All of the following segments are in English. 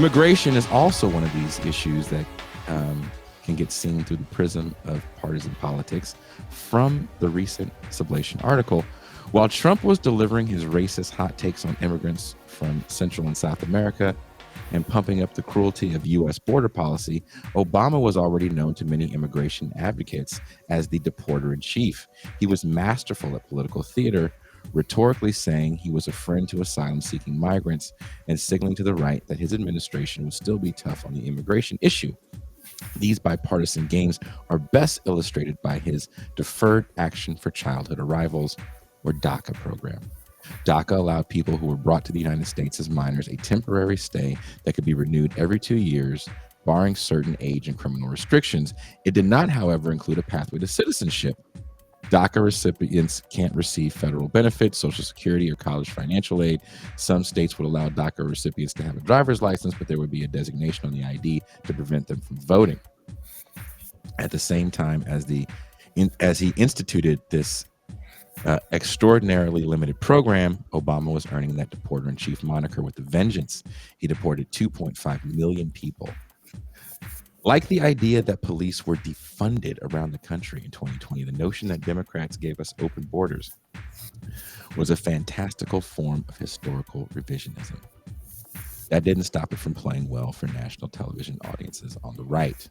Immigration is also one of these issues that can get seen through the prism of partisan politics. From the recent Sublation article, while Trump was delivering his racist hot takes on immigrants from Central and South America and pumping up the cruelty of U.S. border policy, Obama was already known to many immigration advocates as the deporter-in-chief. He was masterful at political theater, rhetorically saying he was a friend to asylum-seeking migrants and signaling to the right that his administration would still be tough on the immigration issue. These bipartisan games are best illustrated by his Deferred Action for Childhood Arrivals, or DACA program. DACA allowed people who were brought to the United States as minors a temporary stay that could be renewed every 2 years, barring certain age and criminal restrictions. It did not, however, include a pathway to citizenship. DACA recipients can't receive federal benefits, Social Security, or college financial aid. Some states would allow DACA recipients to have a driver's license, but there would be a designation on the ID to prevent them from voting. At the same time as he instituted this extraordinarily limited program, Obama was earning that deporter-in-chief moniker with a vengeance. He deported 2.5 million people. Like the idea that police were defunded around the country in 2020, the notion that Democrats gave us open borders was a fantastical form of historical revisionism. That didn't stop it from playing well for national television audiences on the right.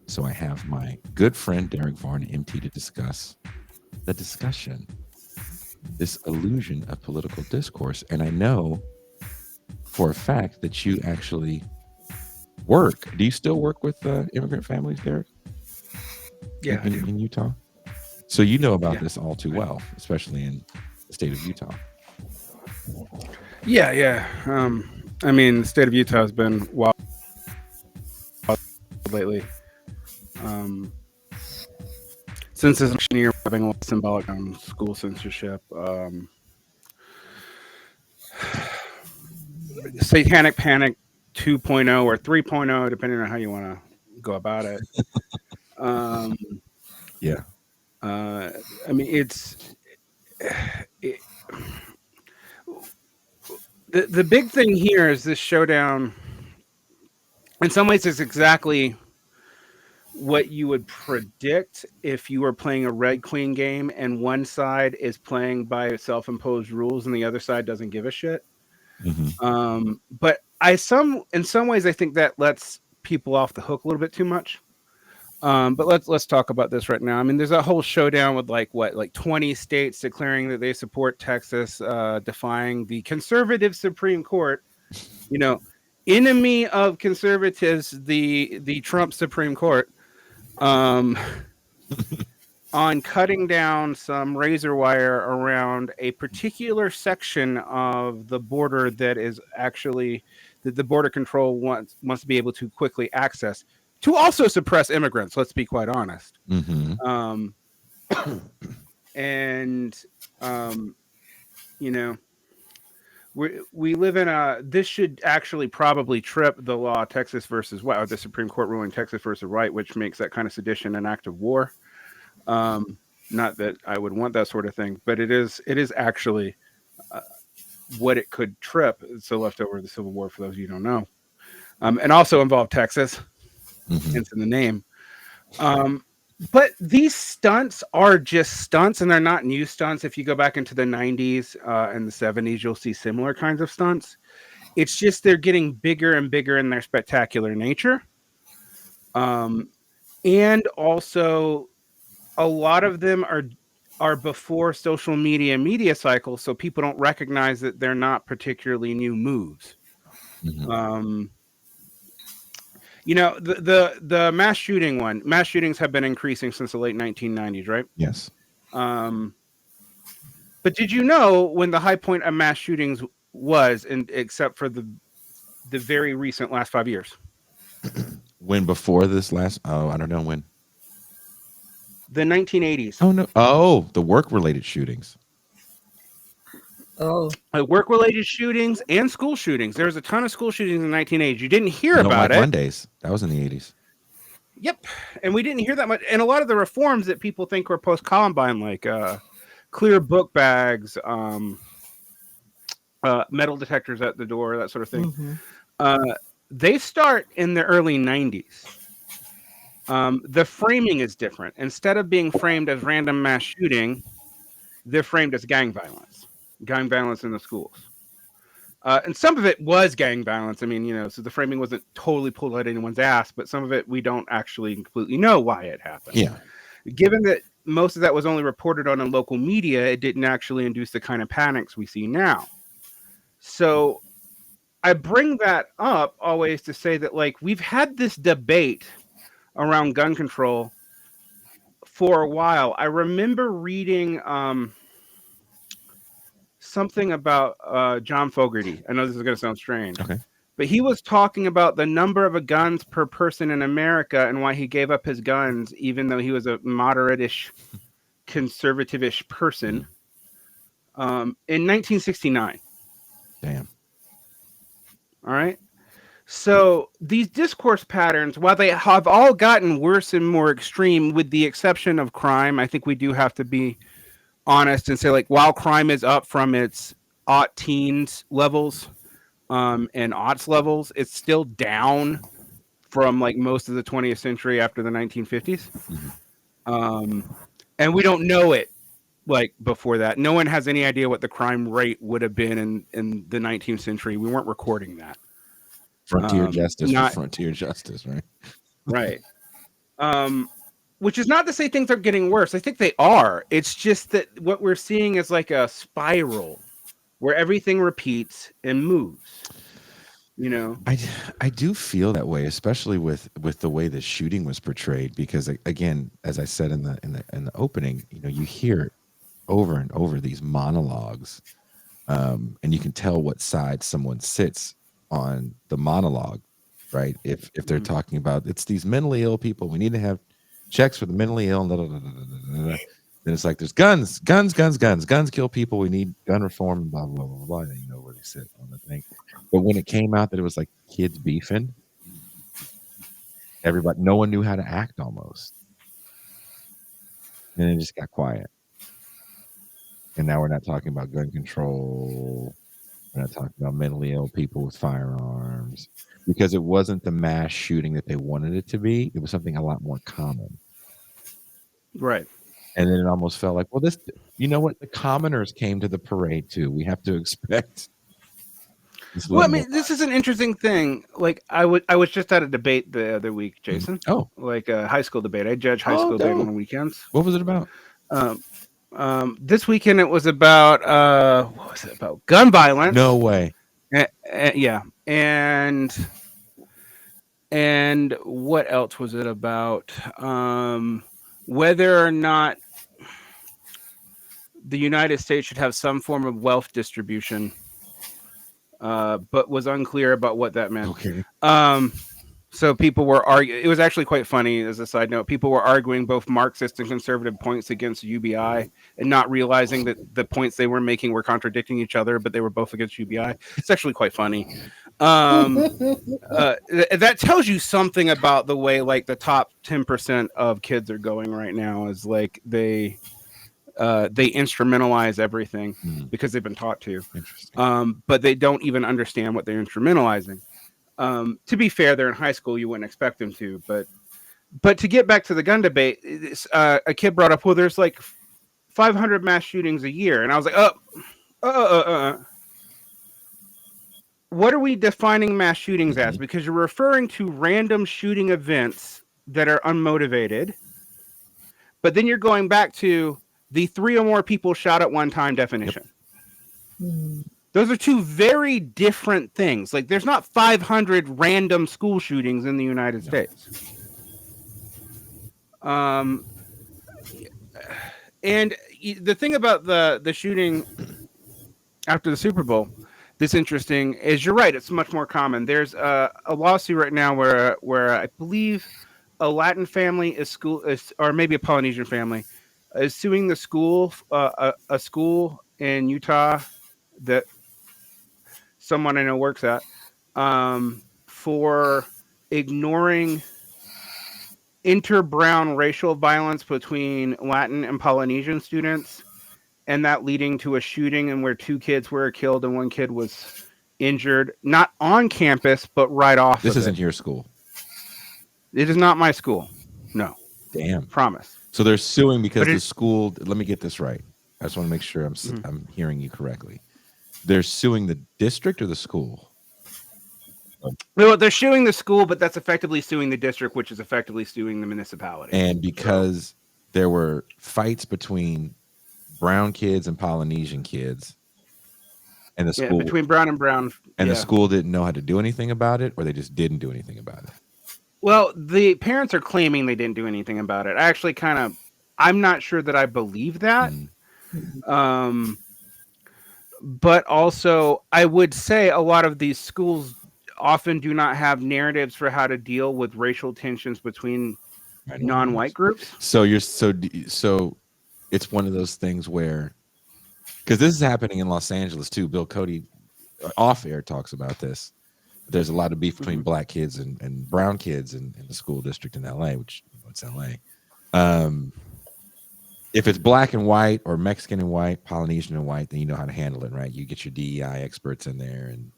So I have my good friend Derick Varn, MT, to discuss the discussion, this illusion of political discourse. And I know for a fact that you actually work. Do you still work with immigrant families, Derick? Yeah, in Utah. So you know about this all too well, especially in the state of Utah. Yeah. I mean, the state of Utah has been wild lately. Since this election year, having a lot of symbolic school censorship, satanic panic 2.0 or 3.0, depending on how you want to go about it. Yeah. I mean, the big thing here is this showdown. In some ways, it's exactly what you would predict if you were playing a Red Queen game and one side is playing by self-imposed rules and the other side doesn't give a shit. Mm-hmm. But in some ways, I think that lets people off the hook a little bit too much. But let's talk about this right now. I mean, there's a whole showdown with like 20 states declaring that they support Texas, defying the conservative Supreme Court. You know, enemy of conservatives, the Trump Supreme Court, on cutting down some razor wire around a particular section of the border that is actually that the border control wants to be able to quickly access to also suppress immigrants. Let's be quite honest. Mm-hmm. You know, we live in this should actually probably trip the law Texas versus White, or the Supreme Court ruling Texas versus White, which makes that kind of sedition an act of war. Not that I would want that sort of thing, but it is actually what it could trip. It's the leftover of the Civil War, for those of you who don't know, and also involve Texas, hence in the name. But these stunts are just stunts, and they're not new stunts. If you go back into the 90s and the 70s, you'll see similar kinds of stunts. It's just they're getting bigger and bigger in their spectacular nature. And also, a lot of them are before social media cycles, so people don't recognize that they're not particularly new moves. You know, the mass shootings have been increasing since the late 1990s, right? Yes. But did you know when the high point of mass shootings was, except for the very recent last 5 years? When before this last? Oh, I don't know when. The 1980s. Oh no! Oh, the work-related shootings. Oh, work-related shootings and school shootings. There was a ton of school shootings in the 1980s. You didn't hear about it. Mondays. That was in the 80s. Yep, and we didn't hear that much. And a lot of the reforms that people think were post-Columbine, like clear book bags, metal detectors at the door, that sort of thing. They start in the early 90s. The framing is different. Instead of being framed as random mass shooting, they're framed as gang violence in the schools. And some of it was gang violence. I mean, so the framing wasn't totally pulled at anyone's ass, but some of it we don't actually completely know why it happened. Yeah. Given that most of that was only reported on in local media, it didn't actually induce the kind of panics we see now. So I bring that up always to say that, like, we've had this debate around gun control for a while. I remember reading something about John Fogerty. I know this is going to sound strange. Okay. But he was talking about the number of guns per person in America and why he gave up his guns, even though he was a moderate-ish, conservative-ish person, in 1969. Damn. All right? So these discourse patterns, while they have all gotten worse and more extreme, with the exception of crime, I think we do have to be honest and say, like, while crime is up from its aught teens levels and aughts levels, it's still down from like most of the 20th century after the 1950s. And we don't know it like before that. No one has any idea what the crime rate would have been in the 19th century. We weren't recording that. Frontier justice, right? Right. Which is not to say things are getting worse. I think they are. It's just that what we're seeing is like a spiral where everything repeats and moves. I do feel that way, especially with the way the shooting was portrayed, because again, as I said in the opening, you hear over and over these monologues, and you can tell what side someone sits on the monologue, right? If they're talking about it's these mentally ill people, we need to have checks for the mentally ill, then it's like there's guns kill people, we need gun reform, blah blah blah blah. And you know where they sit on the thing. But when it came out that it was like kids beefing, no one knew how to act almost, and it just got quiet. And now we're not talking about gun control. We're not talking about mentally ill people with firearms, because it wasn't the mass shooting that they wanted it to be. It was something a lot more common. Right. And then it almost felt like, well, the commoners came to the parade too. We have to expect. Well, I mean, this is an interesting thing. Like, I was just at a debate the other week, Jason. Oh, like a high school debate. I judge high school debate on the weekends. What was it about? This weekend it was about what was it about? Gun violence. No way. Yeah, and what else was it about? Whether or not the United States should have some form of wealth distribution, but was unclear about what that meant. Okay. So people were arguing. It was actually quite funny, as a side note. People were arguing both Marxist and conservative points against UBI, and not realizing that the points they were making were contradicting each other, but they were both against UBI. It's actually quite funny. That tells you something about the way, like, the top 10% of kids are going right now. Is like they instrumentalize everything because they've been taught to. But they don't even understand what they're instrumentalizing. To be fair, they're in high school. You wouldn't expect them to, but to get back to the gun debate, a kid brought up, well, there's like 500 mass shootings a year, and I was like, what are we defining mass shootings as? Because you're referring to random shooting events that are unmotivated, but then you're going back to the 3 or more people shot at one time definition. Yep. Those are two very different things. Like, there's not 500 random school shootings in the United States. And the thing about the shooting after the Super Bowl that's interesting is, you're right, it's much more common. There's a lawsuit right now where I believe a Latin family or maybe a Polynesian family is suing the school, a school in Utah that someone I know works at, for ignoring inter-brown racial violence between Latin and Polynesian students, and that leading to a shooting and where 2 kids were killed and 1 kid was injured, not on campus, but right off. This of isn't it. your school. It is not my school. No. Damn. Promise. So they're suing because But the school. Let me get this right. I just want to make sure I'm hearing you correctly. They're suing the district or the school. Well, they're suing the school, but that's effectively suing the district, which is effectively suing the municipality. And because there were fights between brown kids and Polynesian kids, and the school between brown and brown, and the school didn't know how to do anything about it, or they just didn't do anything about it. Well, the parents are claiming they didn't do anything about it. I actually I'm not sure that I believe that. But also, I would say a lot of these schools often do not have narratives for how to deal with racial tensions between non-white groups. So so it's one of those things where, because this is happening in Los Angeles too. Bill Cody off air talks about this. There's a lot of beef between black kids and brown kids in the school district in LA, which it's LA. If it's black and white or Mexican and white, Polynesian and white, then you know how to handle it, right? You get your DEI experts in there and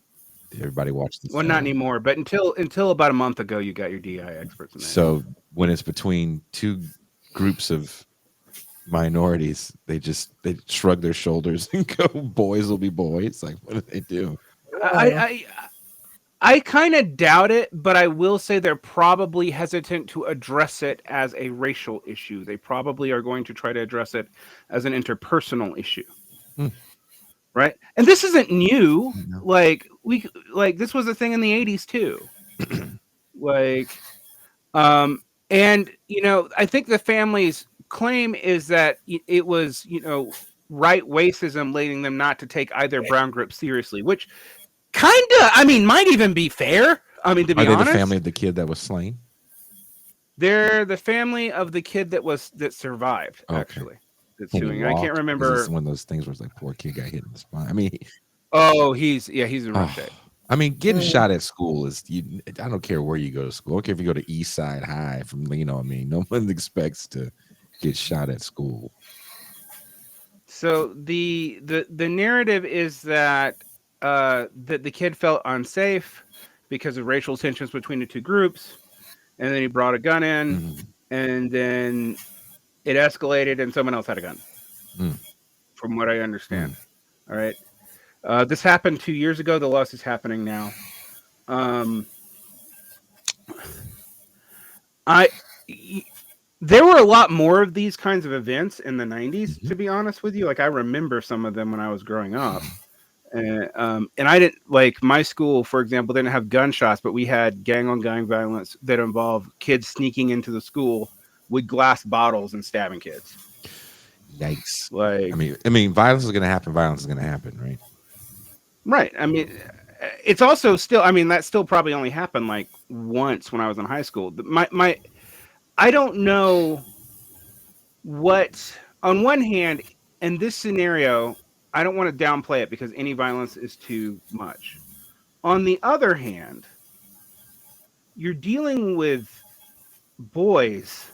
everybody watches the Well, not anymore, but until about a month ago, you got your DEI experts in there. So when it's between two groups of minorities, they shrug their shoulders and go, boys will be boys. Like, what do they do? I kind of doubt it, but I will say they're probably hesitant to address it as a racial issue. They probably are going to try to address it as an interpersonal issue. Right? And this isn't new. Like this was a thing in the 80s too. And I think the family's claim is that it was, right racism leading them not to take either brown group seriously, which might even be fair. I mean, to be honest. Are they the family of the kid that was slain? They're the family of the kid that survived, actually. That's suing. I can't remember. It's one of those things where it's like, poor kid got hit in the spine. I mean, he's in rough shape. I mean, getting shot at school is, I don't care where you go to school. I don't care if you go to East Side High no one expects to get shot at school. So the narrative is that that the kid felt unsafe because of racial tensions between the two groups, and then he brought a gun in, and then it escalated, and someone else had a gun. From what I understand. All right. This happened 2 years ago. The loss is happening now. There were a lot more of these kinds of events in the 90s, to be honest with you. Like, I remember some of them when I was growing up. And I didn't, like, my school, for example, didn't have gunshots, but we had gang-on-gang violence that involved kids sneaking into the school with glass bottles and stabbing kids. Yikes. Like, I mean, violence is going to happen. Violence is going to happen, right? Right. I mean, it's also still, that still probably only happened like once when I was in high school. I don't know what, on one hand, in this scenario, I don't want to downplay it because any violence is too much. On the other hand, you're dealing with boys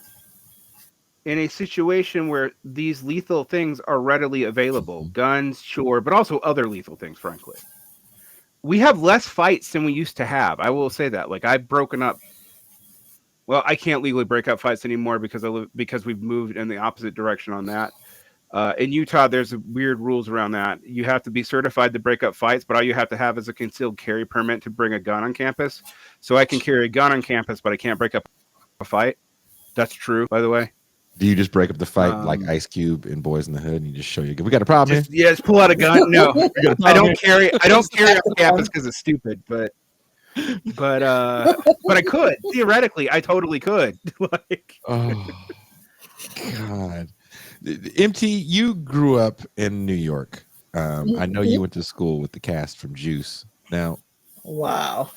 in a situation where these lethal things are readily available. Guns, sure, but also other lethal things, frankly. We have less fights than we used to have. I will say that. Like, I've broken up. Well, I can't legally break up fights anymore because we've moved in the opposite direction on that. In Utah, there's weird rules around that. You have to be certified to break up fights, but all you have to have is a concealed carry permit to bring a gun on campus. So I can carry a gun on campus, but I can't break up a fight. That's true, by the way. Do you just break up the fight like Ice Cube in Boys in the Hood and you just show you? We got a problem here? Yeah, just pull out a gun. No, I don't carry on campus because it's stupid, but I could. Theoretically, I totally could. Oh, God. MT, you grew up in New York. I know you went to school with the cast from Juice. Now, wow.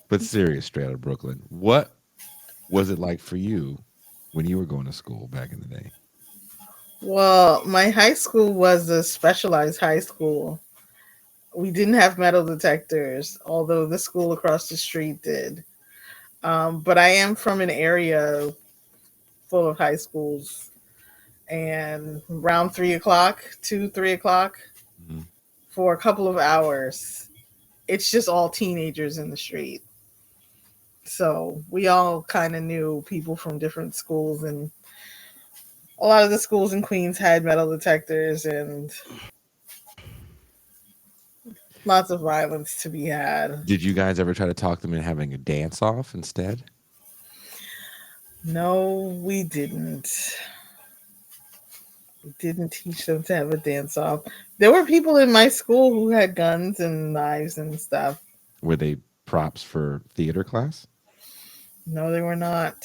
But serious, straight out of Brooklyn. What was it like for you when you were going to school back in the day? Well, my high school was a specialized high school. We didn't have metal detectors, although the school across the street did. But I am from an area full of high schools. And around 3 o'clock, 2, 3 o'clock, for a couple of hours, it's just all teenagers in the street. So we all kind of knew people from different schools, and a lot of the schools in Queens had metal detectors, and lots of violence to be had. Did you guys ever try to talk them into having a dance off instead? No, we didn't. We didn't teach them to have a dance off. There were people in my school who had guns and knives and stuff. Were they props for theater class? No, they were not.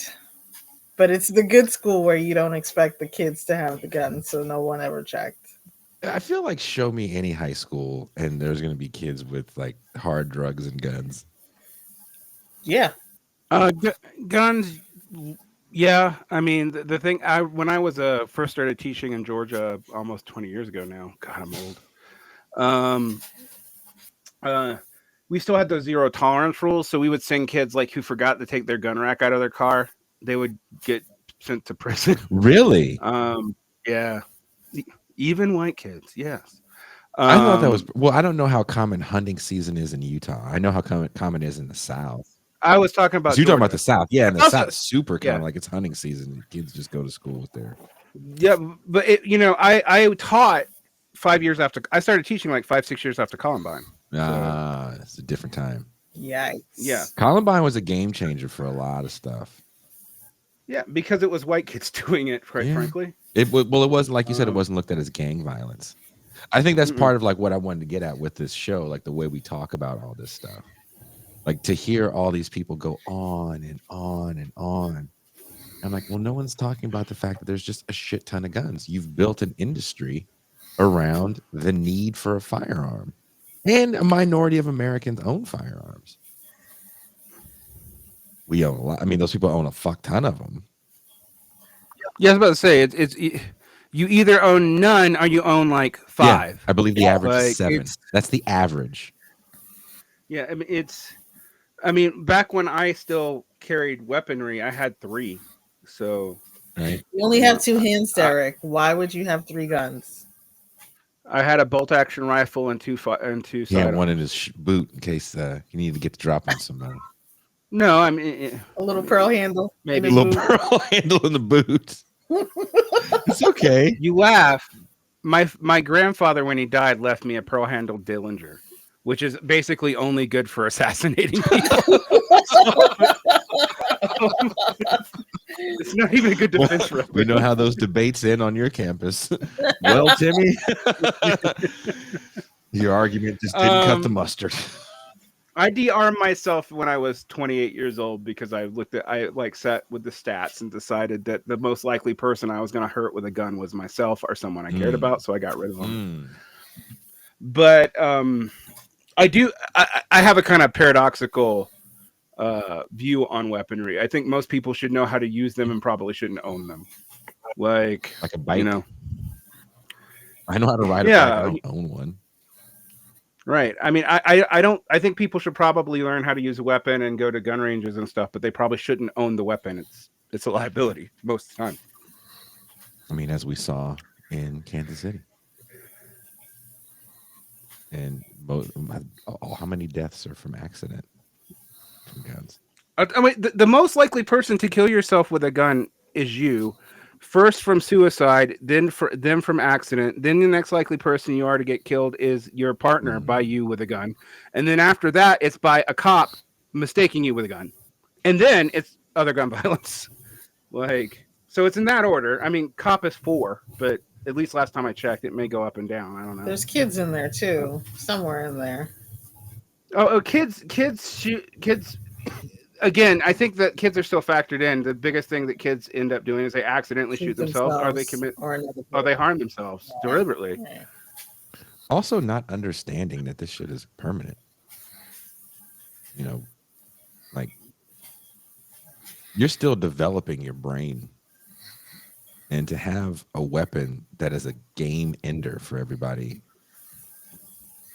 But it's the good school where you don't expect the kids to have the guns, so no one ever checked. I feel like show me any high school and there's going to be kids with like hard drugs and guns. Yeah. Guns. Yeah, I mean the thing. When I was first started teaching in Georgia almost 20 years ago now. God, I'm old. Um, we still had those zero tolerance rules, so we would send kids like who forgot to take their gun rack out of their car. They would get sent to prison. Really? Yeah, even white kids. Yes. I thought that was well. I don't know how common hunting season is in Utah. I know how common it is in the South. I was talking about. You're talking about the South, yeah. In the Also- South, it's super common. yeah. Like it's hunting season. Kids just go to school with their. Yeah, but I taught 5 years after I started teaching, like 5-6 years after Columbine. It's a different time. Yikes. Yeah. Columbine was a game changer for a lot of stuff. Yeah, because it was white kids doing it, quite Yeah. frankly. It wasn't like you said. It wasn't looked at as gang violence. I think that's part of like what I wanted to get at with this show, like the way we talk about all this stuff. Like to hear all these people go on and on and on. I'm like, well, no one's talking about the fact that there's just a shit ton of guns. You've built an industry around the need for a firearm, and a minority of Americans own firearms. We own a lot. I mean, those people own a fuck ton of them. Yeah, I was about to say it's you either own none or you own like 5. Yeah, I believe the average Like, is 7. That's the average. Yeah, I mean, back when I still carried weaponry, I had 3. So Right. You only have 2 hands, Derick. Why would you have 3 guns? I had a bolt action rifle and two He had sidearms. one in his boot in case he needed to get the drop on some. No, I mean A little pearl handle. Maybe. in A the little boot. pearl handle in the boot. It's okay. you laugh. My grandfather, when he died, left me a pearl handled Dillinger, which is basically only good for assassinating people. It's not even a good defense weapon. We know how those debates end on your campus. Well, Timmy, your argument just didn't cut the mustard. I de-armed myself when I was 28 years old because I sat with the stats and decided that the most likely person I was going to hurt with a gun was myself or someone I cared about, so I got rid of them. But I have a kind of paradoxical view on weaponry. I think most people should know how to use them and probably shouldn't own them. Like a bike. You know, I know how to ride a bike. I don't own one. Right. I mean, I don't. I think people should probably learn how to use a weapon and go to gun ranges and stuff, but they probably shouldn't own the weapon. It's a liability most of the time. I mean, as we saw in Kansas City, and how many deaths are from accident from guns? I mean, the most likely person to kill yourself with a gun is you. First from suicide, then from accident, then the next likely person you are to get killed is your partner by you with a gun, and then after that, it's by a cop mistaking you with a gun, and then it's other gun violence. So it's in that order. I mean, cop is 4, but at least last time I checked, it may go up and down. I don't know. There's kids in there too, somewhere in there. Oh, kids shoot kids. Again, I think that kids are still factored in. The biggest thing that kids end up doing is they accidentally shoot themselves or they commit or they harm themselves deliberately. Yeah. Also, not understanding that this shit is permanent. You know, like you're still developing your brain, and to have a weapon that is a game ender for everybody,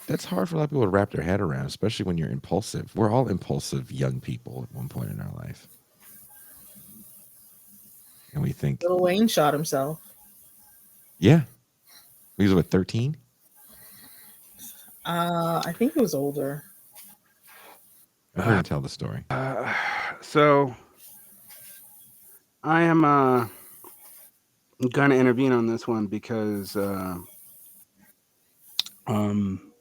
that's hard for a lot of people to wrap their head around, especially when you're impulsive. We're all impulsive young people at one point in our life. And we think... Lil Wayne shot himself. Yeah. He was, what, 13? I think it was older. Go ahead and tell the story. So I am gonna intervene on this one because um,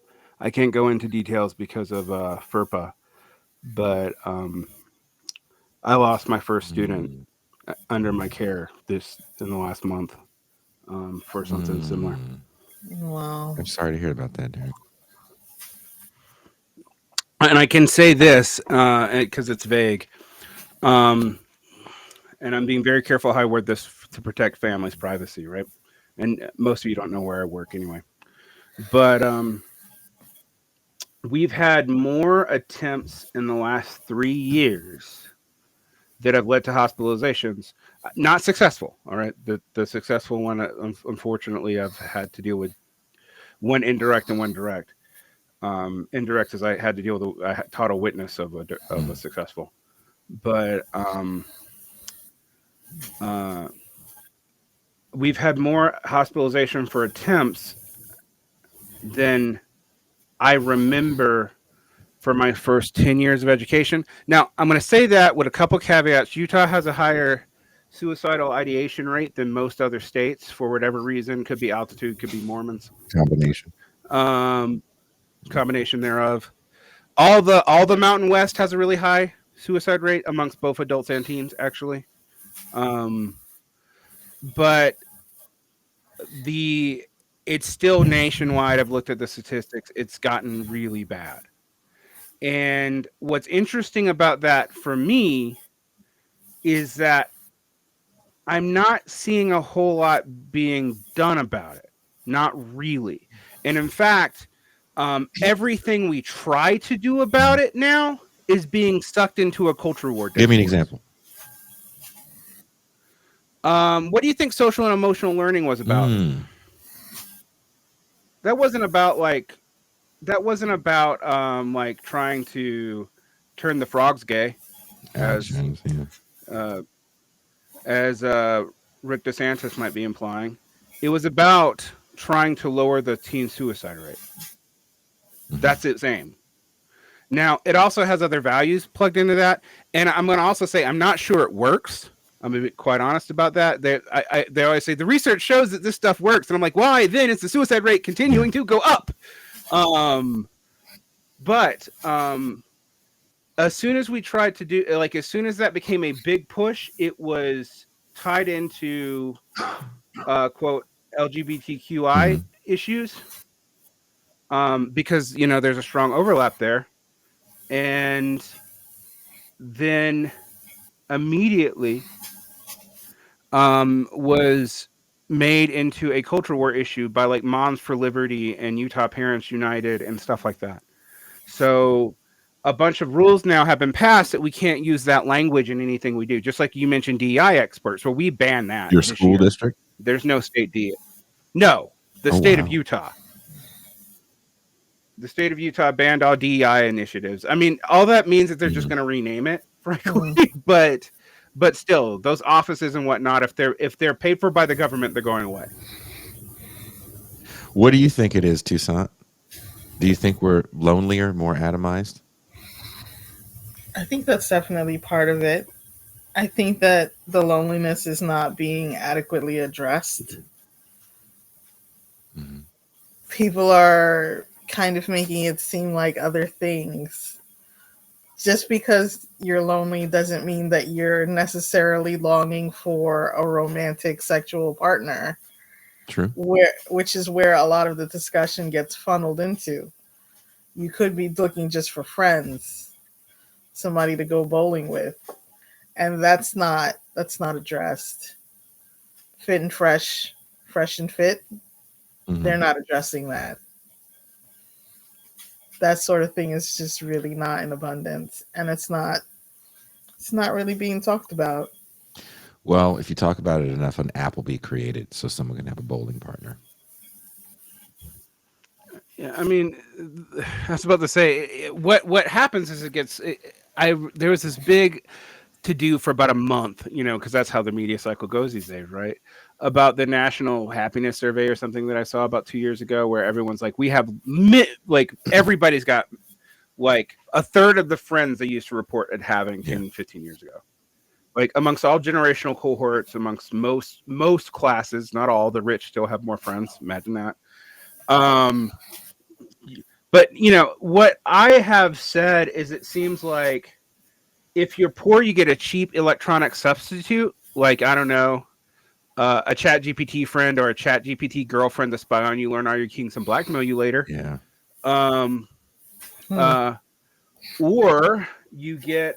I can't go into details because of FERPA, but I lost my first student Mm, under my care this in the last month for something similar. mm. Wow. I'm sorry to hear about that, Derek. And I can say this because it's vague, um, and I'm being very careful how I word this to protect families' privacy, right? And most of you don't know where I work anyway, but we've had more attempts in the last 3 years that have led to hospitalizations. Not successful, all right. The successful one, unfortunately, I've had to deal with one indirect and one direct. Indirect is I had to deal with. Taught a witness of a Mm. successful, but uh, we've had more hospitalization for attempts than I remember for my first 10 years of education. Now, I'm going to say that with a couple caveats. Utah has a higher suicidal ideation rate than most other states for whatever reason. Could be altitude, could be Mormons. Combination. Um, Combination thereof. All the Mountain West has a really high suicide rate amongst both adults and teens, actually. Um, but the it's still nationwide. I've looked at the statistics. It's gotten really bad. And what's interesting about that for me is that I'm not seeing a whole lot being done about it. Not really. And in fact, everything we try to do about it now is being sucked into a culture war Give me an discourse. example. What do you think social and emotional learning was about? Mm. That wasn't about like trying to turn the frogs gay as Actions. Yeah. uh, as Rick DeSantis might be implying. It was about trying to lower the teen suicide rate. Mm-hmm. That's its aim. Now, it also has other values plugged into that, and I'm going to also say I'm not sure it works. I'm going to be quite honest about that. They always say the research shows that this stuff works, and I'm like, why? Then it's the suicide rate Yeah. continuing to go up. But as soon as we tried to do, like, as soon as that became a big push, it was tied into quote LGBTQI Mm-hmm. issues, because there's a strong overlap there, and then immediately was made into a culture war issue by like Moms for Liberty and Utah Parents United and stuff like that. So a bunch of rules now have been passed that we can't use that language in anything we do. Just like you mentioned DEI experts, well, we ban that Your this school year. district? There's no state DEI. No, the Oh, state of wow. Utah. The state of Utah banned all DEI initiatives. I mean, all that means that they're just Mm-hmm. going to rename it, frankly. Hmm. But still, those offices and whatnot, if they're paid for by the government, they're going away. What do you think it is, Toussaint? Do you think we're lonelier, more atomized? I think that's definitely part of it. I think that the loneliness is not being adequately addressed. Mm-hmm. People are kind of making it seem like other things. Just because you're lonely doesn't mean that you're necessarily longing for a romantic sexual partner, True. which is where a lot of the discussion gets funneled into. You could be looking just for friends, somebody to go bowling with, and that's not addressed. Fit and fresh and fit, Mm-hmm. they're not addressing that. That sort of thing is just really not in abundance, and it's not really being talked about. Well, if you talk about it enough, an app will be created so someone can have a bowling partner. Yeah, I mean, I was about to say what happens is it gets. There was this big to do for about a month, because that's how the media cycle goes these days, right? About the National Happiness Survey or something that I saw about 2 years ago, where everyone's like, everybody's got like a third of the friends they used to report at having 10, 15 years ago. Like amongst all generational cohorts, amongst most classes, not all, the rich still have more friends. Imagine that. But what I have said is, it seems like if you're poor, you get a cheap electronic substitute. Like, I don't know, a Chat GPT friend or a Chat GPT girlfriend to spy on you, learn all your kinks, and blackmail you later. Yeah. Or you get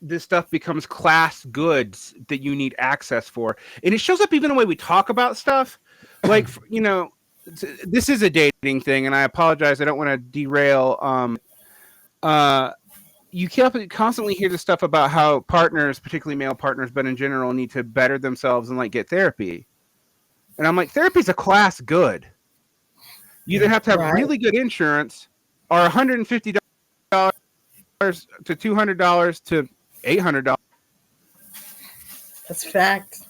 this stuff becomes class goods that you need access for, and it shows up even the way we talk about stuff. Like, this is a dating thing, and I apologize, I don't want to derail. You constantly hear this stuff about how partners, particularly male partners, but in general, need to better themselves and like get therapy. And I'm like, therapy's a class good. You either have to have really good insurance, or $150 to $200 to $800. That's fact.